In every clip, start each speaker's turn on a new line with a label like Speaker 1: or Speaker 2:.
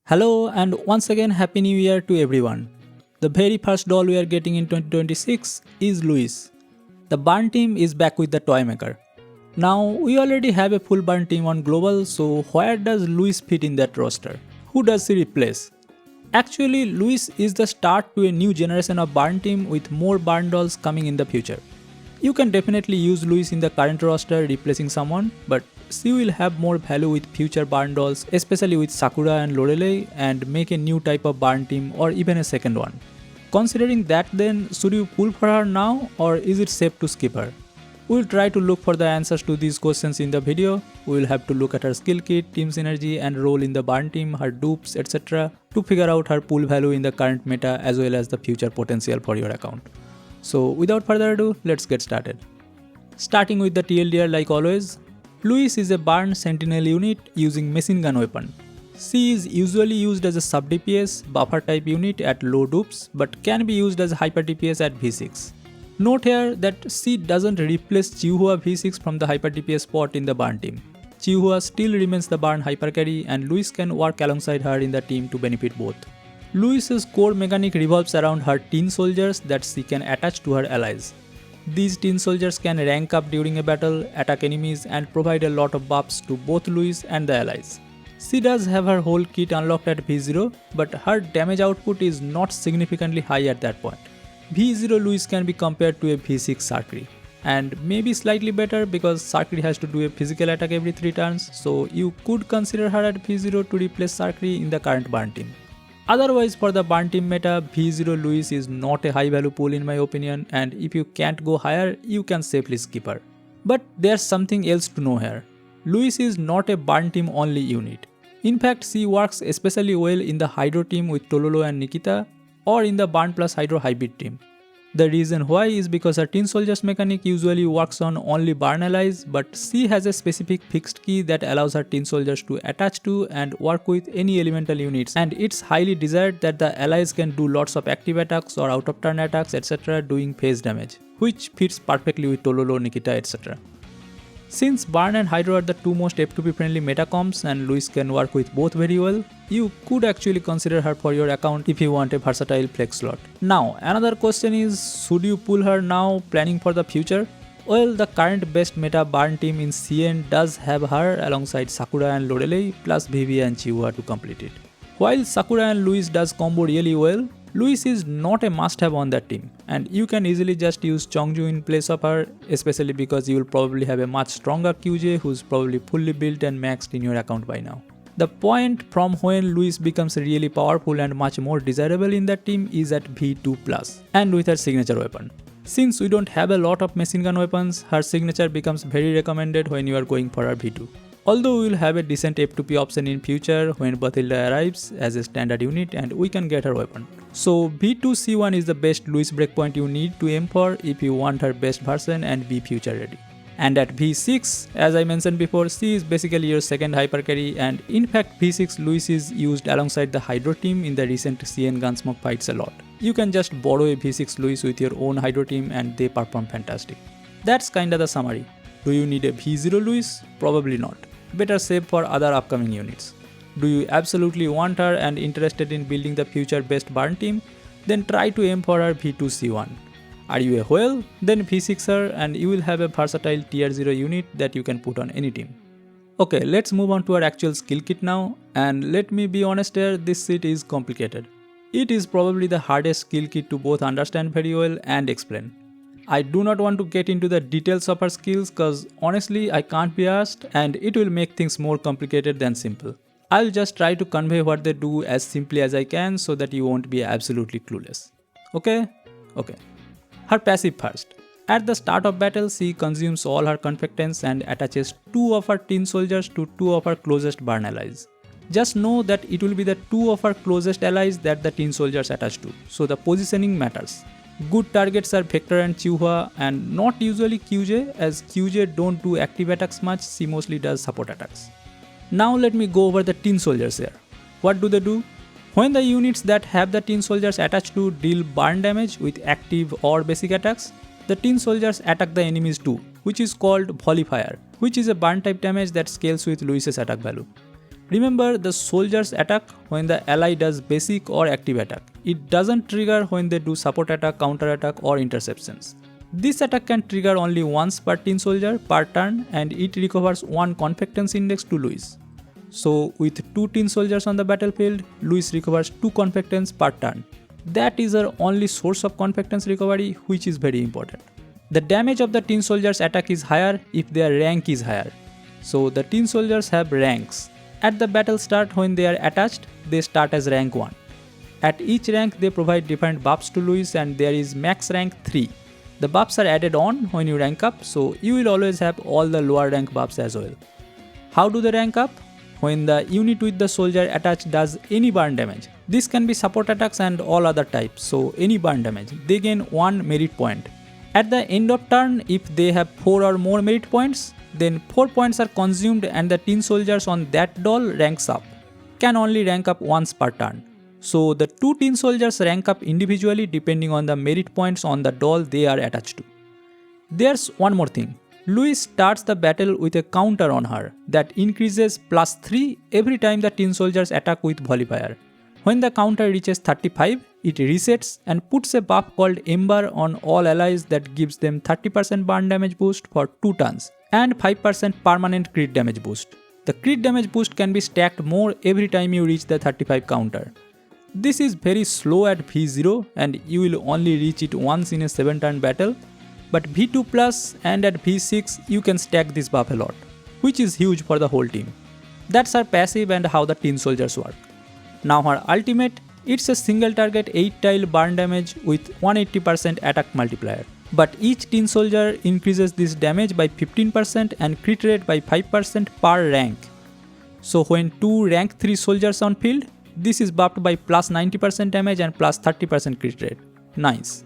Speaker 1: Hello and once again Happy New Year to everyone. The very first doll we are getting in 2026 is Luis. The Burn team is back with the toy maker. Now we already have a full Burn team on global, so where does Luis fit in that roster? Who does he replace? Actually, Luis is the start to a new generation of Burn team with more Burn dolls coming in the future. You can definitely use Luis in the current roster replacing someone, but she will have more value with future Burn dolls, especially with Sakura and Lorelei, and make a new type of Burn team or even a second one. Considering that, then should you pull for her now or is it safe to skip her? We'll try to look for the answers to these questions in the video. We'll have to look at her skill kit, team synergy and role in the Burn team, her dupes, etc. to figure out her pull value in the current meta as well as the future potential for your account. So without further ado, let's get started. Starting with the TLDR like always, Luis is a Burn Sentinel unit using machine gun weapon. She is usually used as a sub DPS buffer type unit at low dupes but can be used as hyper DPS at V6. Note here that she doesn't replace Chihuahua V6 from the hyper DPS spot in the Burn team. Chihuahua still remains the Burn hyper carry and Luis can work alongside her in the team to benefit both. Luis's core mechanic revolves around her teen soldiers that she can attach to her allies. These teen soldiers can rank up during a battle, attack enemies and provide a lot of buffs to both Luis and the allies. She does have her whole kit unlocked at V0, but her damage output is not significantly high at that point. V0 Luis can be compared to a V6 Sarkri, and maybe slightly better because Sarkri has to do a physical attack every 3 turns, so you could consider her at V0 to replace Sarkri in the current Burn team. Otherwise, for the Burn team meta, V0 Luis is not a high value pool in my opinion, and if you can't go higher, you can safely skip her. But there's something else to know here. Luis is not a Burn team only unit. In fact, she works especially well in the Hydro team with Tololo and Nikita, or in the Burn plus Hydro hybrid team. The reason why is because her teen soldiers mechanic usually works on only Burn allies, but she has a specific fixed key that allows her teen soldiers to attach to and work with any elemental units, and it's highly desired that the allies can do lots of active attacks or out of turn attacks etc. doing phase damage, which fits perfectly with Tololo, Nikita etc. Since Burn and Hydro are the two most F2P friendly metacomps and Luis can work with both very well, you could actually consider her for your account if you want a versatile flex slot. Now, another question is, should you pull her now planning for the future? Well, the current best meta Burn team in CN does have her alongside Sakura and Lorelei plus Vivi and Chihuahua to complete it. While Sakura and Luis does combo really well, Luis is not a must-have on that team, and you can easily just use Chongju in place of her, especially because you will probably have a much stronger QJ who's probably fully built and maxed in your account by now. The point from when Luis becomes really powerful and much more desirable in that team is at V2+, and with her signature weapon. Since we don't have a lot of machine gun weapons, her signature becomes very recommended when you are going for her V2. Although we will have a decent F2P option in future when Bathilda arrives as a standard unit and we can get her weapon. So V2C1 is the best Luis breakpoint you need to aim for if you want her best version and be future ready. And at V6, as I mentioned before, she is basically your second hyper carry, and in fact V6 Luis is used alongside the Hydro team in the recent CN Gunsmoke fights a lot. You can just borrow a V6 Luis with your own Hydro team and they perform fantastic. That's kinda the summary. Do you need a V0 Luis? Probably not. Better save for other upcoming units. Do you absolutely want her and interested in building the future best Burn team? Then try to aim for her V2C1. Are you a whale? Then V6 her and you will have a versatile tier 0 unit that you can put on any team. Okay, let's move on to our actual skill kit now, and let me be honest here, this shit is complicated. It is probably the hardest skill kit to both understand very well and explain. I do not want to get into the details of her skills cause honestly I can't be asked and it will make things more complicated than simple. I'll just try to convey what they do as simply as I can so that you won't be absolutely clueless. Okay? Okay. Her passive first. At the start of battle, she consumes all her confectants and attaches 2 of her teen soldiers to 2 of her closest Burn allies. Just know that it will be the 2 of her closest allies that the teen soldiers attach to, so the positioning matters. Good targets are Vector and Chihuahua and not usually QJ, as QJ don't do active attacks much, she mostly does support attacks. Now let me go over the teen soldiers here. What do they do? When the units that have the teen soldiers attached to deal Burn damage with active or basic attacks, the teen soldiers attack the enemies too, which is called Volley Fire, which is a Burn type damage that scales with Luis's attack value. Remember, the soldiers attack when the ally does basic or active attack. It doesn't trigger when they do support attack, counter attack or interceptions. This attack can trigger only once per tin soldier per turn and it recovers 1 competence index to Louis. So with 2 tin soldiers on the battlefield, Louis recovers 2 competence per turn. That is her only source of competence recovery, which is very important. The damage of the tin soldiers attack is higher if their rank is higher. So the tin soldiers have ranks. At the battle start, when they are attached, they start as rank 1. At each rank they provide different buffs to Louis and there is max rank 3. The buffs are added on when you rank up, so you will always have all the lower rank buffs as well. How do they rank up? When the unit with the soldier attached does any burn damage. This can be support attacks and all other types, so any burn damage, they gain 1 merit point. At the end of turn, if they have 4 or more merit points, then 4 points are consumed and the tin soldiers on that doll ranks up. Can only rank up once per turn. So the 2 tin soldiers rank up individually depending on the merit points on the doll they are attached to. There's one more thing. Louis starts the battle with a counter on her that increases +3 every time the tin soldiers attack with volley fire. When the counter reaches 35, it resets and puts a buff called Ember on all allies that gives them 30% burn damage boost for 2 turns and 5% permanent crit damage boost. The crit damage boost can be stacked more every time you reach the 35 counter. This is very slow at V0 and you will only reach it once in a 7 turn battle, but V2 plus and at V6 you can stack this buff a lot, which is huge for the whole team. That's her passive and how the tin soldiers work. Now her ultimate, it's a single target 8 tile burn damage with 180% attack multiplier. But each tin soldier increases this damage by 15% and crit rate by 5% per rank. So when 2 rank 3 soldiers on field, this is buffed by +90% damage and +30% crit rate. Nice.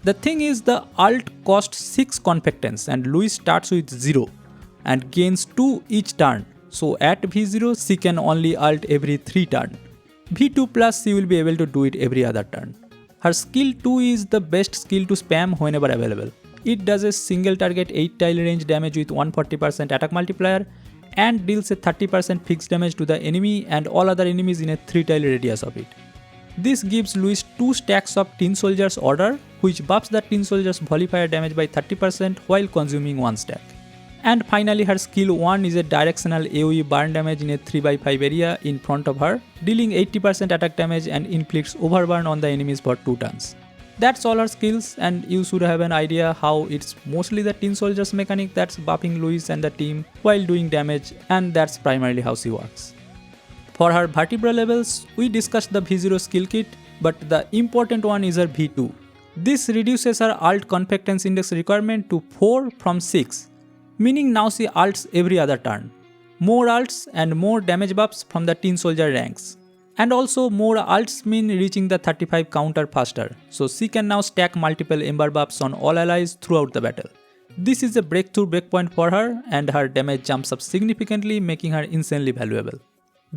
Speaker 1: The thing is, the ult costs 6 competence and Louis starts with 0 and gains 2 each turn. So at V0 she can only ult every 3 turn. V2 plus she will be able to do it every other turn. Her skill 2 is the best skill to spam whenever available. It does a single target 8 tile range damage with 140% attack multiplier and deals a 30% fixed damage to the enemy and all other enemies in a 3 tile radius of it. This gives Louis 2 stacks of tin soldiers order, which buffs the tin soldiers volley fire damage by 30% while consuming 1 stack. And finally her skill 1 is a directional AoE burn damage in a 3x5 area in front of her, dealing 80% attack damage and inflicts overburn on the enemies for 2 turns. That's all her skills and you should have an idea how it's mostly the tin soldiers mechanic that's buffing Louis and the team while doing damage, and that's primarily how she works. For her Vertebrae levels, we discussed the V0 skill kit, but the important one is her V2. This reduces her ult competence index requirement to 4 from 6. Meaning now she ults every other turn. More ults and more damage buffs from the tin soldier ranks. And also more ults mean reaching the 35 counter faster, so she can now stack multiple ember buffs on all allies throughout the battle. This is a breakthrough breakpoint for her and her damage jumps up significantly, making her insanely valuable.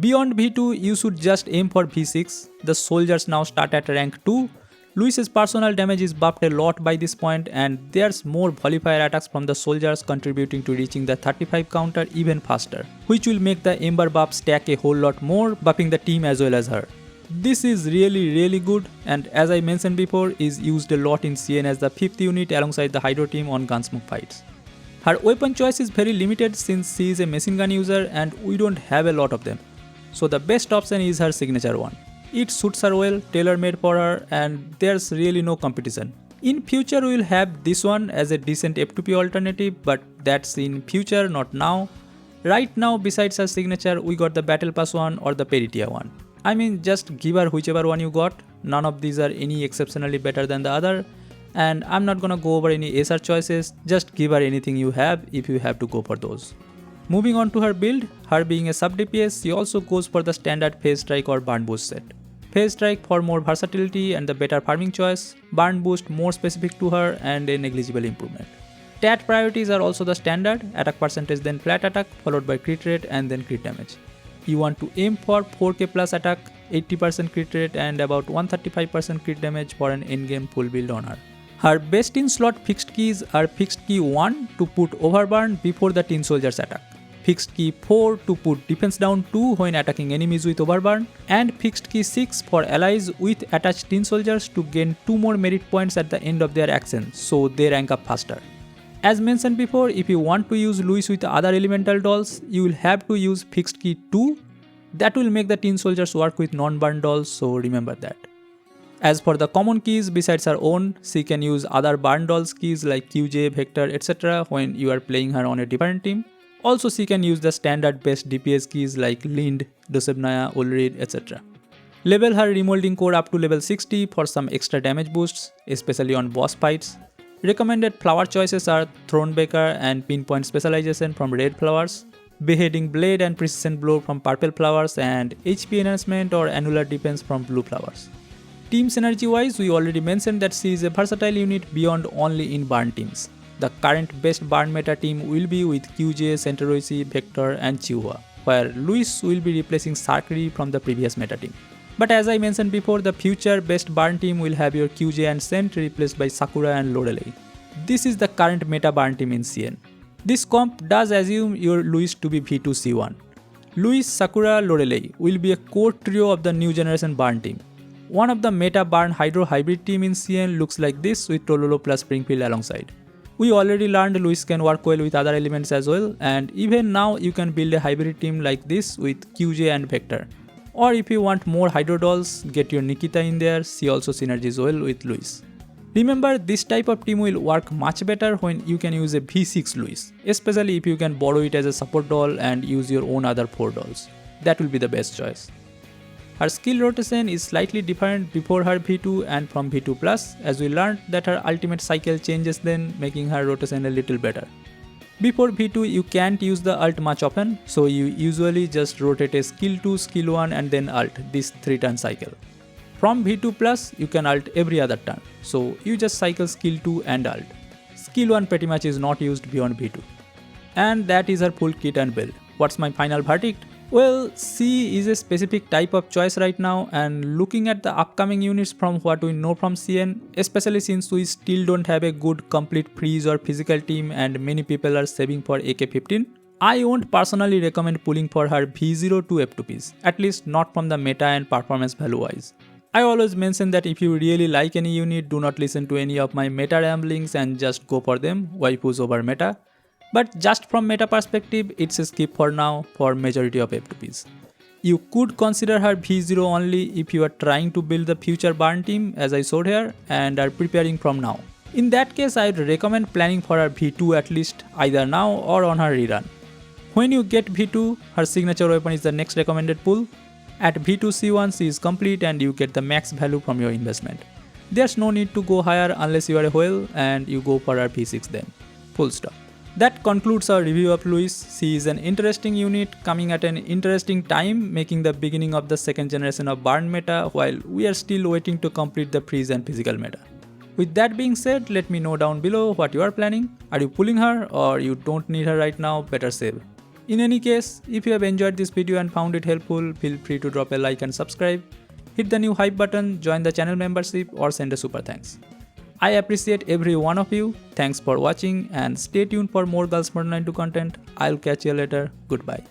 Speaker 1: Beyond V2, you should just aim for V6. The soldiers now start at rank 2. Louis's personal damage is buffed a lot by this point and there's more volley fire attacks from the soldiers contributing to reaching the 35 counter even faster, which will make the Ember buff stack a whole lot more, buffing the team as well as her. This is really good and as I mentioned before is used a lot in CN as the 5th unit alongside the Hydro team on Gunsmoke fights. Her weapon choice is very limited since she is a machine gun user and we don't have a lot of them. So the best option is her signature one. It suits her well, tailor-made for her, and there's really no competition. In future we will have this one as a decent F2P alternative, but that's in future, not now. Right now besides her signature we got the Battle Pass one or the Peritia one. I mean, just give her whichever one you got, none of these are any exceptionally better than the other, and I'm not gonna go over any SR choices, just give her anything you have if you have to go for those. Moving on to her build, her being a sub DPS, she also goes for the standard Phase Strike or Burn Boost set. Phase Strike for more versatility and the better farming choice, Burn Boost more specific to her and a negligible improvement. Stat priorities are also the standard, attack percentage then flat attack followed by crit rate and then crit damage. You want to aim for 4k plus attack, 80% crit rate and about 135% crit damage for an endgame full build on her. Her best in slot fixed keys are fixed key 1 to put overburn before the tin soldiers attack. fixed key 4 to put defense down 2 when attacking enemies with overburn, and fixed key 6 for allies with attached tin soldiers to gain 2 more merit points at the end of their action, so they rank up faster. As mentioned before, if you want to use Luis with other elemental dolls, you will have to use fixed key 2. That will make the tin soldiers work with non-burn dolls, so remember that. As for the common keys besides her own, she can use other burn dolls keys like QJ, Vector, etc. when you are playing her on a different team. Also, she can use the standard best DPS keys like Lind, Dosebnaya, Ulrid, etc. Level her remolding core up to level 60 for some extra damage boosts, especially on boss fights. Recommended flower choices are Thronebreaker and Pinpoint Specialization from red flowers, Beheading Blade and Precision Blow from purple flowers, and HP Enhancement or Annular Defense from blue flowers. Team synergy wise, we already mentioned that she is a versatile unit beyond only in burn teams. The current best burn meta team will be with QJ, Centaroisi, Vector and Chihuahua, where Luis will be replacing Sarkri from the previous meta team. But as I mentioned before, the future best burn team will have your QJ and Cent replaced by Sakura and Lorelei. This is the current meta burn team in CN. This comp does assume your Luis to be V2C1. Luis, Sakura, Lorelei will be a core trio of the new generation burn team. One of the meta burn hydro hybrid team in CN looks like this with Tololo plus Springfield alongside. We already learned Luis can work well with other elements as well, and even now you can build a hybrid team like this with QJ and Vector. Or if you want more hydro dolls, get your Nikita in there, she also synergies well with Luis. Remember, this type of team will work much better when you can use a V6 Luis, especially if you can borrow it as a support doll and use your own other 4 dolls. That will be the best choice. Her skill rotation is slightly different before her V2 and from V2+, as we learned that her ultimate cycle changes then, making her rotation a little better. Before V2 you can't use the ult much often, so you usually just rotate a skill 2, skill 1 and then ult, this 3-turn cycle. From V2+, you can ult every other turn, so you just cycle skill 2 and ult. Skill 1 pretty much is not used beyond V2. And that is her full kit and build. What's my final verdict? Well, she is a specific type of choice right now, and looking at the upcoming units from what we know from CN, especially since we still don't have a good complete freeze or physical team and many people are saving for AK-15, I won't personally recommend pulling for her V0 to F2Ps, at least not from the meta and performance value wise. I always mention that if you really like any unit, do not listen to any of my meta ramblings and just go for them, waifus over meta. But just from meta perspective, it's a skip for now for majority of F2Ps. You could consider her V0 only if you are trying to build the future burn team as I showed here and are preparing from now. In that case, I would recommend planning for her V2 at least either now or on her rerun. When you get V2, her signature weapon is the next recommended pull. At V2C1 she is complete and you get the max value from your investment. There's no need to go higher unless you are a whale and you go for her V6 then. Full stop. That concludes our review of Luis. She is an interesting unit coming at an interesting time, making the beginning of the second generation of burn meta while we are still waiting to complete the freeze and physical meta. With that being said, let me know down below what you are planning. Are you pulling her or you don't need her right now, better save. In any case, if you have enjoyed this video and found it helpful, feel free to drop a like and subscribe. Hit the new hype button, join the channel membership or send a super thanks. I appreciate every one of you. Thanks for watching and stay tuned for more Girls Frontline 2 content. I'll catch you later. Goodbye.